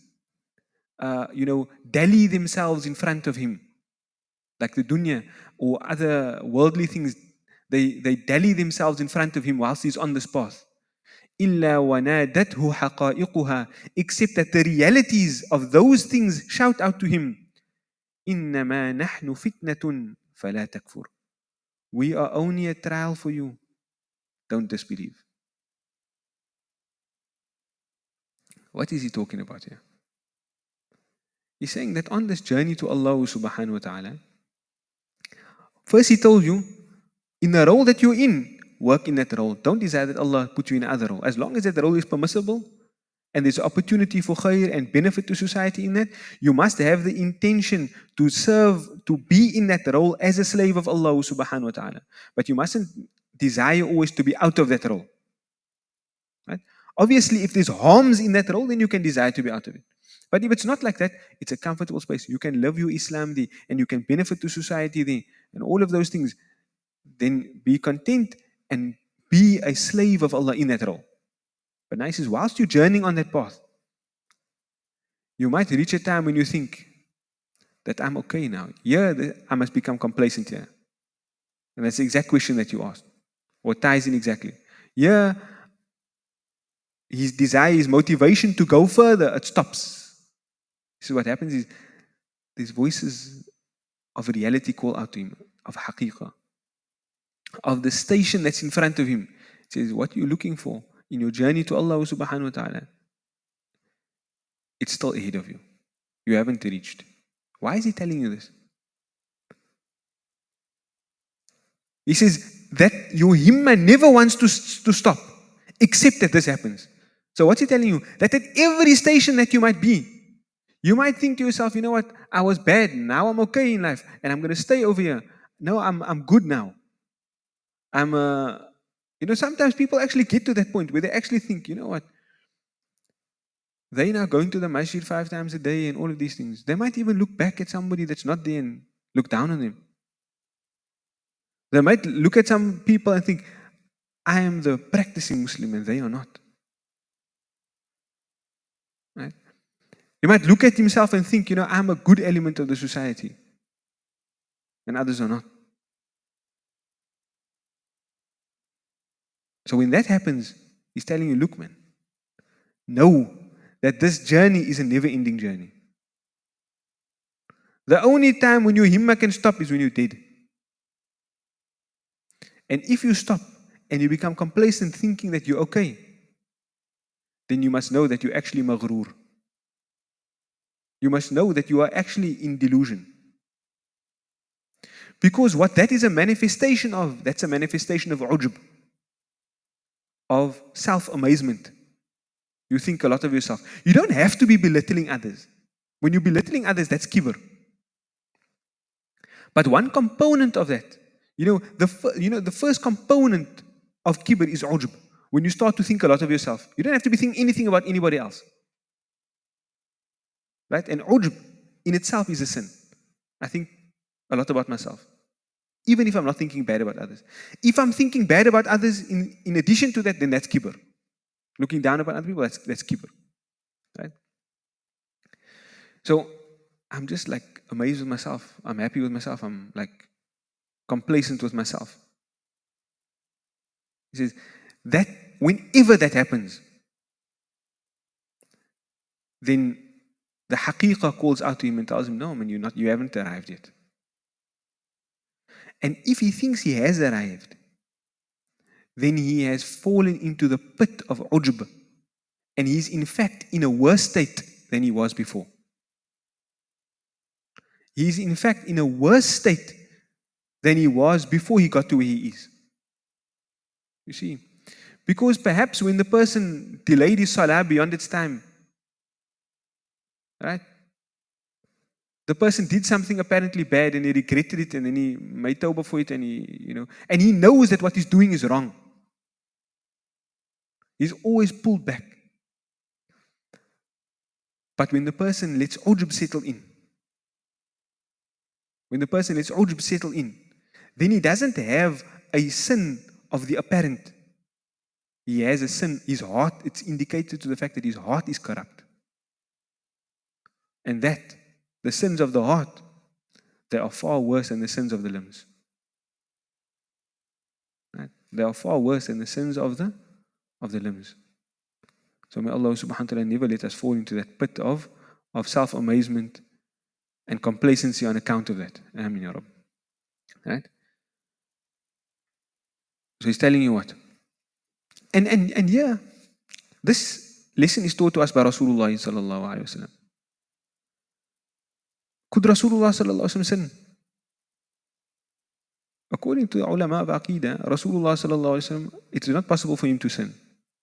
S1: dally themselves in front of him. Like the dunya or other worldly things, they dally themselves in front of him whilst he's on this path. إِلَّا وَنَادَتْهُ حَقَائِقُهَا. Except that the realities of those things shout out to him, إِنَّمَا نَحْنُ فِتْنَةٌ فَلَا تَكْفُرْ. We are only a trial for you. Don't disbelieve. What is he talking about here? He's saying that on this journey to Allah subhanahu wa ta'ala, first he told you, in the role that you're in, work in that role. Don't desire that Allah put you in another role. As long as that role is permissible and there's opportunity for khair and benefit to society in that, you must have the intention to serve, to be in that role as a slave of Allah subhanahu wa ta'ala. But you mustn't desire always to be out of that role. Right? Obviously, if there's harms in that role, then you can desire to be out of it. But if it's not like that, it's a comfortable space. You can live your Islam there and you can benefit to society there and all of those things. Then be content and be a slave of Allah in that role. But now he says, whilst you're journeying on that path, you might reach a time when you think that I'm okay now. Yeah, I must become complacent here. And that's the exact question that you asked. Or ties in exactly. Yeah, his desire, his motivation to go further, it stops. So what happens is, these voices of reality call out to him, of haqiqah, of the station that's in front of him. It says, what you're looking for in your journey to Allah subhanahu wa ta'ala, it's still ahead of you. You haven't reached. Why is he telling you this? He says that your himmah never wants to stop, except that this happens. So what's he telling you? That at every station that you might be, you might think to yourself, you know what, I was bad, now I'm okay in life, and I'm going to stay over here. No, I'm good now. Sometimes people actually get to that point where they actually think, you know what, they're now going to the masjid 5 times a day and all of these things. They might even look back at somebody that's not there and look down on them. They might look at some people and think, I am the practicing Muslim and they are not. Right? You might look at himself and think, I'm a good element of the society and others are not. So when that happens, he's telling you, look man, know that this journey is a never-ending journey. The only time when your himmah can stop is when you're dead. And if you stop and you become complacent thinking that you're okay, then you must know that you're actually maghrur. You must know that you are actually in delusion. Because what that is a manifestation of, that's a manifestation of ujb, of self-amazement. You think a lot of yourself. You don't have to be belittling others. When you're belittling others, that's kibr. But one component of that, the first component of kibr is ujb. When you start to think a lot of yourself, you don't have to be thinking anything about anybody else. Right? And ujb in itself is a sin. I think a lot about myself. Even if I'm not thinking bad about others. If I'm thinking bad about others in addition to that, then that's kibr. Looking down upon other people, that's kibr. Right? So I'm just like amazed with myself. I'm happy with myself. I'm like complacent with myself. He says that whenever that happens, then the haqiqah calls out to him and tells him, no man, you haven't arrived yet. And if he thinks he has arrived, then he has fallen into the pit of ujb. And he's in fact in a worse state than he was before. He's in fact in a worse state than he was before he got to where he is. You see, because perhaps when the person delayed his salah beyond its time, right? The person did something apparently bad and he regretted it and then he made tawbah for it and and he knows that what he's doing is wrong. He's always pulled back. But when the person lets ujub settle in, then he doesn't have a sin of the apparent. He has a sin, his heart, it's indicated to the fact that his heart is corrupt. And that, the sins of the heart, they are far worse than the sins of the limbs. Right? They are far worse than the sins of the limbs. So may Allah subhanahu wa ta'ala never let us fall into that pit of self-amazement and complacency on account of that. Ameen ya Rabb. Right? So he's telling you what? And yeah, this lesson is taught to us by Rasulullah sallallahu alayhi wa sallam. Could Rasulullah sallallahu alayhi wa sallam sin? According to the ulama of Aqidah, Rasulullah sallallahu alayhi wa sallam, it is not possible for him to sin.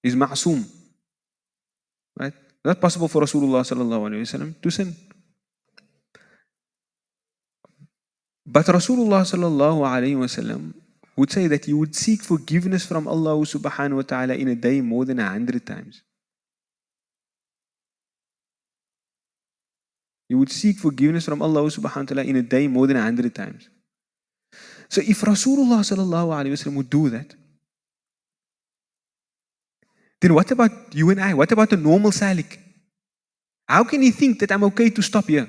S1: He's ma'soom. Right? Not possible for Rasulullah sallallahu alayhi wa sallam to sin. But Rasulullah sallallahu alayhi wa sallam would say that he would seek forgiveness from Allah subhanahu wa ta'ala in a day more than 100 times. He would seek forgiveness from Allah subhanahu wa ta'ala in a day more than 100 times. So if Rasulullah sallallahu alayhi wa sallam would do that, then what about you and I? What about a normal salik? How can he think that I'm okay to stop here?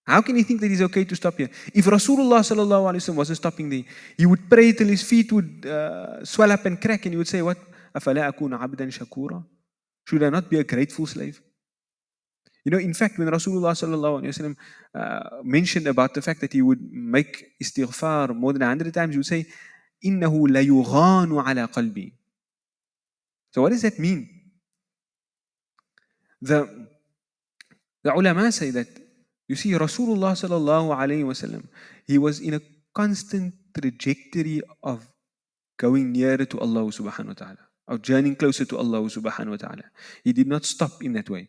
S1: How can he think that he's okay to stop here? If Rasulullah sallallahu alayhi wa sallam wasn't stopping there, he would pray till his feet would swell up and crack, and he would say, what? أَفَلَا أَكُونَ عَبْدًا شَكُورًا? Should I not be a grateful slave? You know, in fact, when Rasulullah sallallahu alayhi wa sallam mentioned about the fact that he would make istighfar more than 100 times, he would say, إِنَّهُ لَيُغَانُ عَلَى قَلْبِي. So what does that mean? The ulama say that, you see, Rasulullah sallallahu alayhi wa sallam, he was in a constant trajectory of going nearer to Allah subhanahu wa ta'ala, of journeying closer to Allah subhanahu wa ta'ala. He did not stop in that way.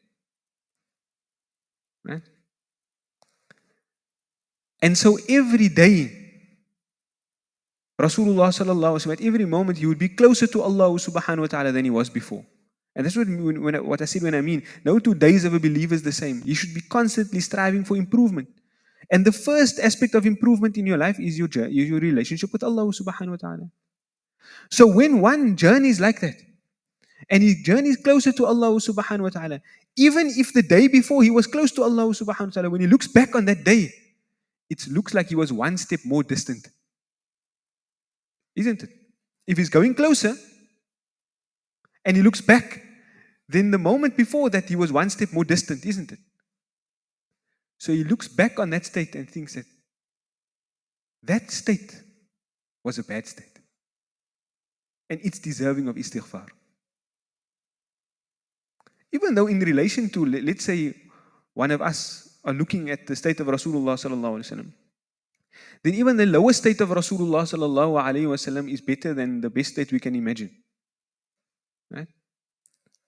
S1: Right? And so every day, Rasulullah sallallahu alayhi wa sallam, at every moment, he would be closer to Allah subhanahu wa ta'ala than he was before. And that's what I said when I mean, no 2 days of a believer is the same. You should be constantly striving for improvement. And the first aspect of improvement in your life is your relationship with Allah subhanahu wa ta'ala. So when one journeys like that, and he journeys closer to Allah subhanahu wa ta'ala, even if the day before he was close to Allah subhanahu wa ta'ala, when he looks back on that day, it looks like he was one step more distant. Isn't it? If he's going closer, and he looks back, then the moment before that he was one step more distant, isn't it? So he looks back on that state and thinks that that state was a bad state. And it's deserving of istighfar. Even though in relation to, let's say, one of us are looking at the state of Rasulullah sallallahu alayhi wa sallam, then even the lowest state of Rasulullah sallallahu alayhi wa sallam is better than the best state we can imagine. Right?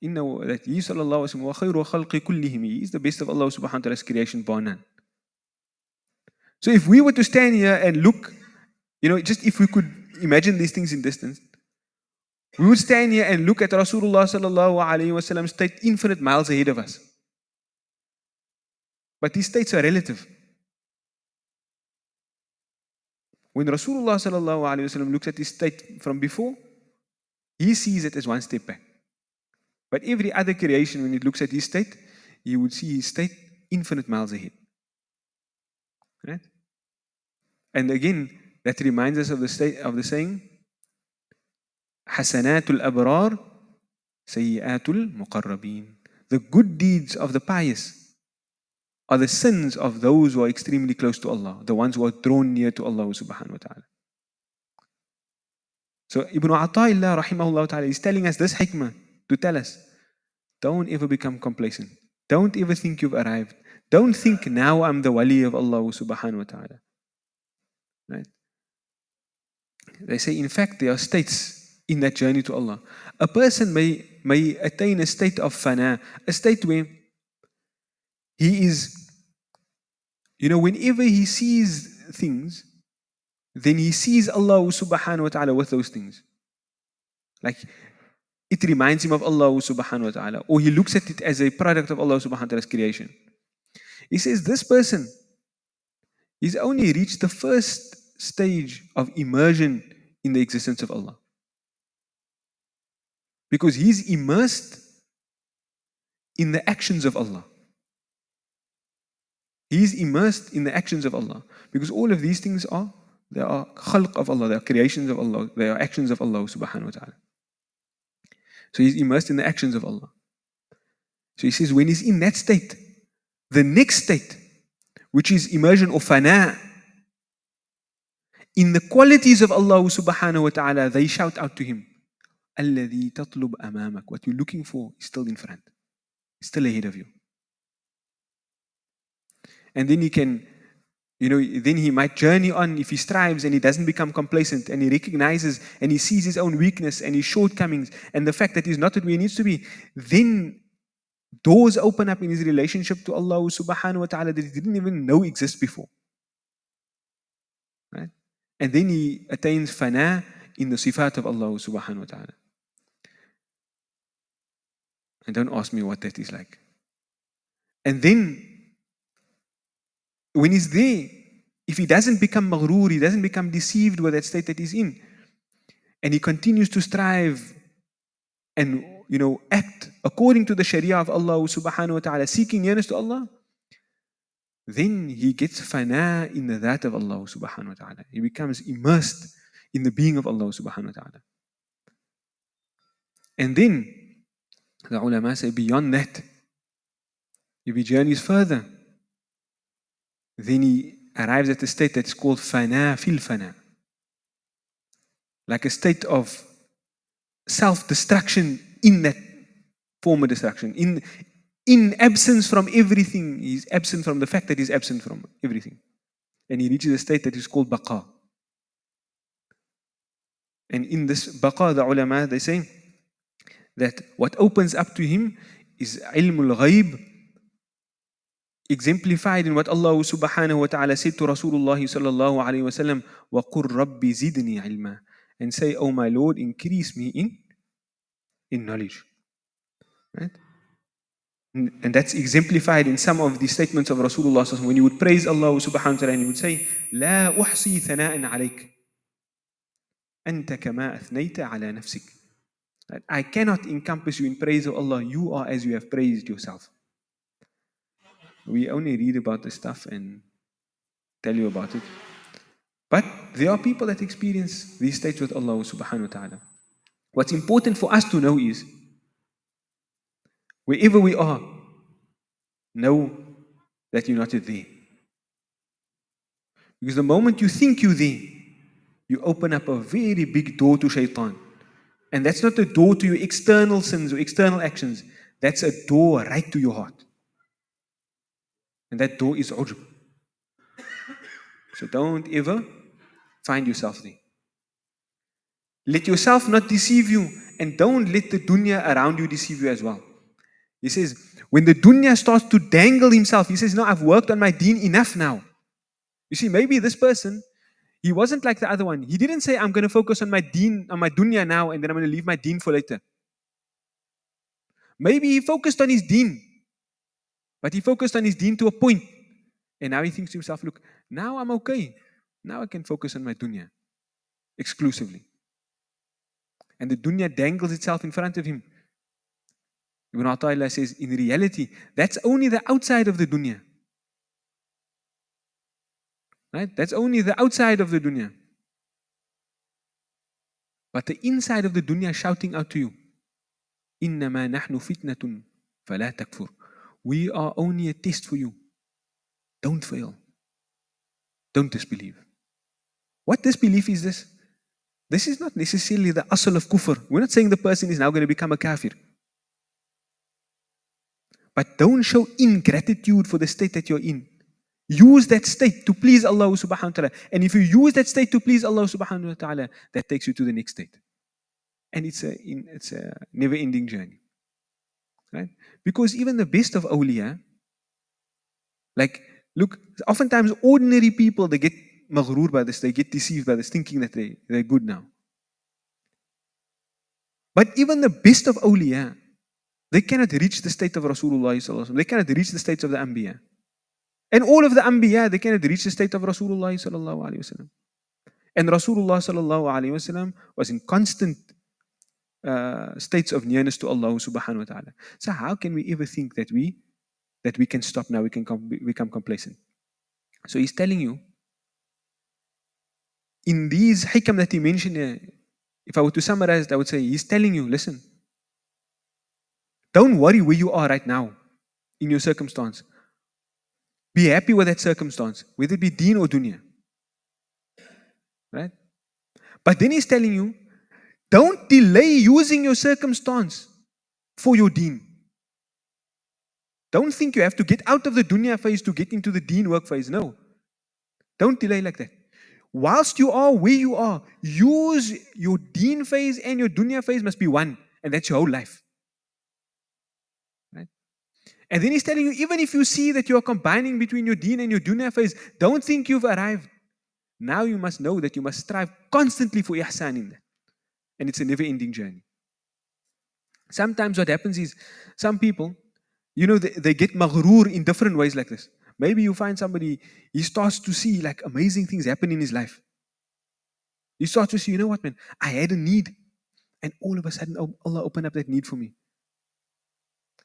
S1: That he sallallahu alayhi wa sallam wa khayru khalqi kullihim, he is the best of Allah subhanahu wa ta'ala's creation bar none. So if we were to stand here and look, just if we could imagine these things in distance, we would stand here and look at Rasulullah sallallahu alayhi wa sallam's state infinite miles ahead of us. But these states are relative. When Rasulullah sallallahu alayhi wa sallam looks at his state from before, he sees it as one step back. But every other creation, when it looks at his state, he would see his state infinite miles ahead. Right? And again, that reminds us of the saying, Hasanatul abrar, sayyiatul muqarrabin. The good deeds of the pious are the sins of those who are extremely close to Allah, the ones who are drawn near to Allah subhanahu wa ta'ala. So Ibn Ata'illah rahimahullah ta'ala is telling us this hikmah to tell us, don't ever become complacent. Don't ever think you've arrived. Don't think now I'm the wali of Allah subhanahu wa ta'ala. Right? They say, in fact, there are states in that journey to Allah. A person may attain a state of fana, a state where he is, whenever he sees things, then he sees Allah subhanahu wa ta'ala with those things. Like, it reminds him of Allah subhanahu wa ta'ala, or he looks at it as a product of Allah subhanahu wa ta'ala's creation. He says this person, he's only reached the first stage of immersion in the existence of Allah. Because he's immersed in the actions of Allah. He's immersed in the actions of Allah. Because all of these things they are khalq of Allah, they are creations of Allah, they are actions of Allah subhanahu wa ta'ala. So he's immersed in the actions of Allah. So he says when he's in that state, the next state, which is immersion or fana, in the qualities of Allah subhanahu wa ta'ala, they shout out to him, Alladhi tatlub amamak. What you're looking for is still in front. It's still ahead of you. And then he can, then he might journey on if he strives and he doesn't become complacent and he recognizes and he sees his own weakness and his shortcomings and the fact that he's not where he needs to be. Then doors open up in his relationship to Allah subhanahu wa ta'ala that he didn't even know exist before. Right? And then he attains fana in the sifat of Allah subhanahu wa ta'ala. And don't ask me what that is like. And then, when he's there, if he doesn't become maghrur, he doesn't become deceived with that state that he's in, and he continues to strive and act according to the sharia of Allah subhanahu wa ta'ala, seeking nearness to Allah, then he gets fana in the that of Allah subhanahu wa ta'ala. He becomes immersed in the being of Allah subhanahu wa ta'ala. And then the ulama say beyond that, if he journeys further, then he arrives at a state that's called fana fil fana. Like a state of self-destruction in that form of destruction. In absence from everything, he's absent from the fact that he's absent from everything. And he reaches a state that is called baqa. And in this baqa, the ulama, they say that what opens up to him is ilmul ghaib, exemplified in what Allah subhanahu wa ta'ala said to Rasulullah sallallahu alayhi wa sallam, وَقُلْ رَبِّ زِدْنِي عِلْمًا, and say, oh my Lord, increase me in knowledge. Right? And that's exemplified in some of the statements of Rasulullah sallallahu alayhi wa sallam, when he would praise Allah subhanahu wa ta'ala and he would say, لَا أُحْصِي ثَنَاءً عَلَيْكَ أَنْتَ كَمَا أَثْنَيْتَ عَلَى نَفْسِكَ. I cannot encompass you in praise of Allah. You are as you have praised yourself. We only read about this stuff and tell you about it. But there are people that experience these states with Allah subhanahu wa ta'ala. What's important for us to know is, wherever we are, know that you're not there. Because the moment you think you're there, you open up a very big door to shaitan. And that's not a door to your external sins or external actions. That's a door right to your heart. And that door is ujb. So don't ever find yourself there. Let yourself not deceive you, and don't let the dunya around you deceive you as well. He says, when the dunya starts to dangle himself, he says, no, I've worked on my deen enough now. You see, maybe this person, he wasn't like the other one. He didn't say, I'm going to focus on my deen, on my dunya now, and then I'm going to leave my deen for later. Maybe he focused on his deen, but he focused on his deen to a point. And now he thinks to himself, look, now I'm okay. Now I can focus on my dunya exclusively. And the dunya dangles itself in front of him. Ibn Ata'illah says, in reality, that's only the outside of the dunya. Right? That's only the outside of the dunya. But the inside of the dunya is shouting out to you, إِنَّمَا نَحْنُ فِتْنَةٌ فَلَا تَكْفُرْ. We are only a test for you. Don't fail. Don't disbelieve. What disbelief is this? This is not necessarily the asl of kufr. We're not saying the person is now going to become a kafir. But don't show ingratitude for the state that you're in. Use that state to please Allah subhanahu wa ta'ala. And if you use that state to please Allah subhanahu wa ta'ala, that takes you to the next state. And it's a never-ending journey. Right? Because even the best of awliya, like, look, oftentimes ordinary people, they get maghrur by this, they get deceived by this, thinking that they're good now. But even the best of awliya, they cannot reach the state of Rasulullah sallallahu alaihi wasallam. They cannot reach the states of the Anbiya. And all of the Anbiya, they cannot reach the state of Rasulullah sallallahu alaihi wasallam. And Rasulullah sallallahu alaihi wasallam was in constant states of nearness to Allah subhanahu wa ta'ala. So how can we ever think that we can stop now, we can become complacent? So he's telling you, in these hikam that he mentioned here, if I were to summarize it, I would say he's telling you, listen, don't worry where you are right now in your circumstance. Be happy with that circumstance, whether it be deen or dunya. Right? But then he's telling you, don't delay using your circumstance for your deen. Don't think you have to get out of the dunya phase to get into the deen work phase. No. Don't delay like that. Whilst you are where you are, use your deen phase and your dunya phase must be one. And that's your whole life. Right? And then he's telling you, even if you see that you are combining between your deen and your dunya phase, don't think you've arrived. Now you must know that you must strive constantly for ihsan in that. And it's a never-ending journey. Sometimes what happens is, some people, they get maghrur in different ways like this. Maybe you find somebody, he starts to see like amazing things happen in his life. He starts to see, you know what, man, I had a need. And all of a sudden, Allah opened up that need for me.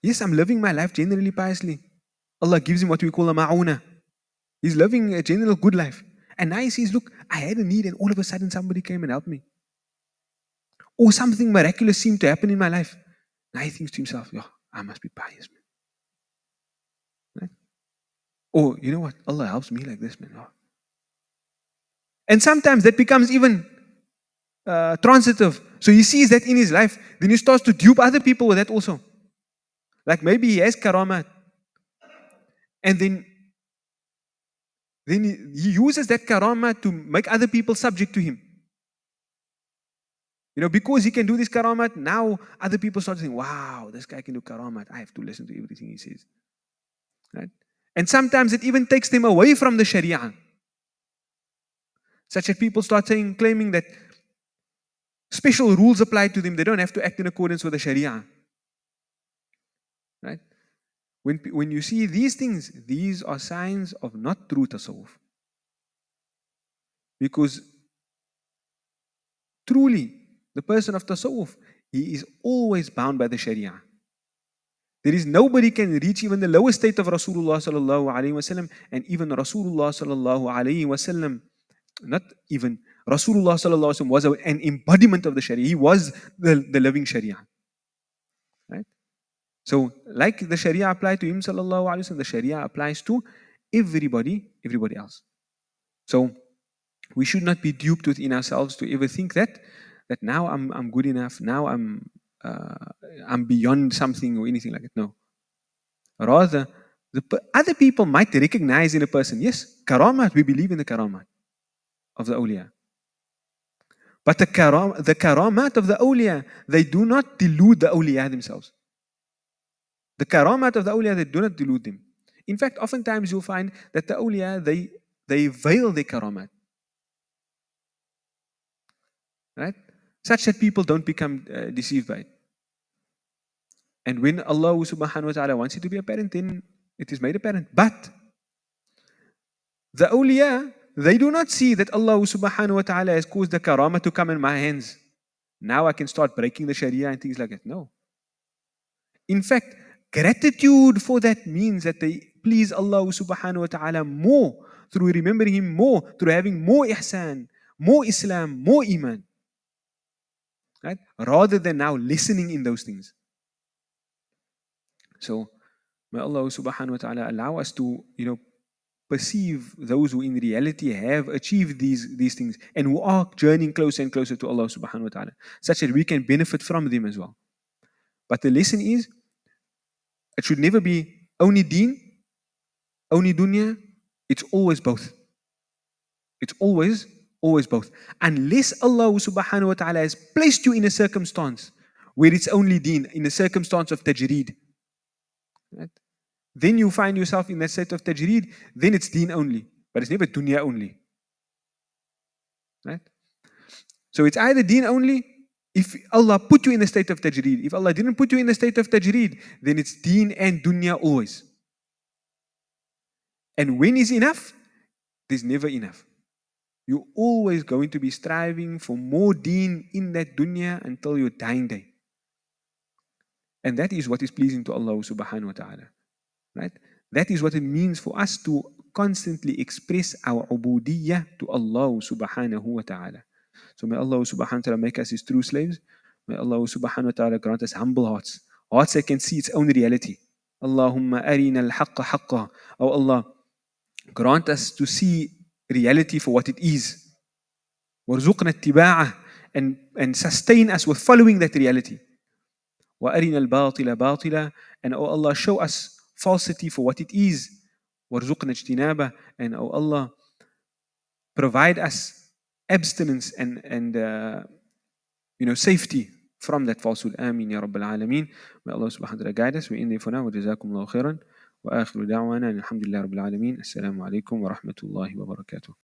S1: Yes, I'm living my life generally piously. Allah gives him what we call a ma'una. He's living a general good life. And now he sees, look, I had a need and all of a sudden somebody came and helped me. Or something miraculous seemed to happen in my life. Now he thinks to himself, oh, I must be pious, man. Right? Or, you know what, Allah helps me like this, man. Oh. And sometimes that becomes even transitive. So he sees that in his life, then he starts to dupe other people with that also. Like maybe he has karamat. And then he uses that karamat to make other people subject to him. Because he can do this karamat, now other people start saying, wow, this guy can do karamat. I have to listen to everything he says. Right? And sometimes it even takes them away from the Sharia. Such that people start claiming that special rules apply to them. They don't have to act in accordance with the Sharia. Right? When you see these things, these are signs of not true tasawwuf. Because truly, the person of tasawwuf, he is always bound by the Sharia. There is nobody can reach even the lowest state of Rasulullah sallallahu alaihi wasallam, and even Rasulullah sallallahu alaihi wasallam, not even Rasulullah sallallahu alaihi wasallam was an embodiment of the Sharia. He was the living Sharia. Right? So, like the Sharia applied to him sallallahu alaihi wasallam, the Sharia applies to everybody else. So, we should not be duped within ourselves to ever think that now I'm good enough, now I'm beyond something or anything like that. No. Rather, other people might recognize in a person, yes, karamat, we believe in the karamat of the awliya. But the karamat of the awliya, they do not delude the awliya themselves. The karamat of the awliya, they do not delude them. In fact, oftentimes you'll find that the awliya, they veil their karamat. Right? Such that people don't become deceived by it. And when Allah subhanahu wa ta'ala wants it to be apparent, then it is made apparent. But the awliya, they do not see that Allah subhanahu wa ta'ala has caused the karama to come in my hands. Now I can start breaking the Sharia and things like that. No. In fact, gratitude for that means that they please Allah subhanahu wa ta'ala more through remembering Him more, through having more ihsan, more Islam, more iman. Right? Rather than now listening in those things. So, may Allah subhanahu wa ta'ala allow us to, perceive those who in reality have achieved these things and who are journeying closer and closer to Allah subhanahu wa ta'ala, such that we can benefit from them as well. But the lesson is, it should never be only deen, only dunya. It's always both. It's always both. Unless Allah subhanahu wa ta'ala has placed you in a circumstance where it's only deen, in a circumstance of tajreed. Right? Then you find yourself in that state of tajreed, then it's deen only. But it's never dunya only. Right? So it's either deen only If Allah put you in a state of tajreed, if Allah didn't put you in a state of tajreed, then it's deen and dunya always. And when is enough? There's never enough. You're always going to be striving for more deen in that dunya until your dying day. And that is what is pleasing to Allah subhanahu wa ta'ala. Right? That is what it means for us to constantly express our ubudiyyah to Allah subhanahu wa ta'ala. So may Allah subhanahu wa ta'ala make us His true slaves. May Allah subhanahu wa ta'ala grant us humble hearts. Hearts that can see its own reality. Allahumma arina al-haqqa haqqa. Oh Allah, grant us to see reality for what it is. Warzuqna ittiba'ah, and sustain us with following that reality. Wa arina al-batila batila, and oh Allah, show us falsity for what it is. Warzuqna ijtinabah, and oh Allah, provide us abstinence and safety from that falsehood. Ameen ya Rabbil Alameen. May Allah subhanahu wa ta'ala guide us. We end there for now. Wa jazakumullahu khairan. Wa akhiru da'wana alhamdulillahi Rabbil Alameen. Assalamu alaikum wa rahmatullahi wa barakatuh.